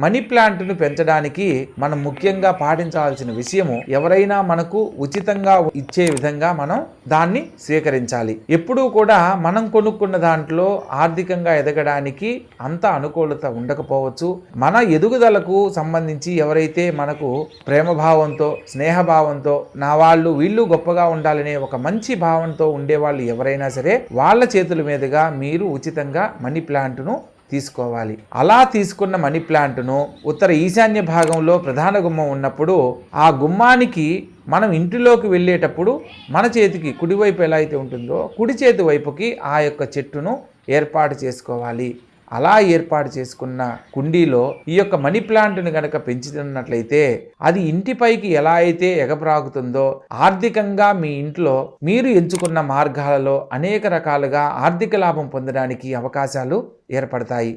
Money ప్లాంట్ను పెంచడానికి మనం ముఖ్యంగా పాటించాల్సిన విషయము, ఎవరైనా మనకు ఉచితంగా ఇచ్చే విధంగా మనం దాన్ని స్వీకరించాలి. ఎప్పుడూ కూడా మనం కొనుక్కున్న దాంట్లో ఆర్థికంగా ఎదగడానికి అంత అనుకూలత ఉండకపోవచ్చు. మన ఎదుగుదలకు సంబంధించి ఎవరైతే మనకు ప్రేమభావంతో, స్నేహభావంతో, నా వాళ్ళు వీళ్ళు గొప్పగా ఉండాలనే ఒక మంచి భావంతో ఉండేవాళ్ళు ఎవరైనా సరే, వాళ్ళ చేతుల మీదుగా మీరు ఉచితంగా మనీ ప్లాంట్ను తీసుకోవాలి. అలా తీసుకున్న మనీ ప్లాంట్ను ఉత్తర ఈశాన్య భాగంలో ప్రధాన గుమ్మం ఉన్నప్పుడు, ఆ గుమ్మానికి మనం ఇంటిలోకి వెళ్ళేటప్పుడు మన చేతికి కుడివైపు ఎలా అయితే ఉంటుందో కుడి చేతి వైపుకి ఆ యొక్క చెట్టును ఏర్పాటు చేసుకోవాలి. అలా ఏర్పాటు చేసుకున్న కుండీలో ఈ యొక్క మనీ ప్లాంట్ను గనక పెంచుతున్నట్లయితే అది ఇంటిపైకి ఎలా అయితే ఎగబ్రాకుతుందో, ఆర్థికంగా మీ ఇంట్లో మీరు ఎంచుకున్న మార్గాలలో అనేక రకాలుగా ఆర్థిక లాభం పొందడానికి అవకాశాలు ఏర్పడతాయి.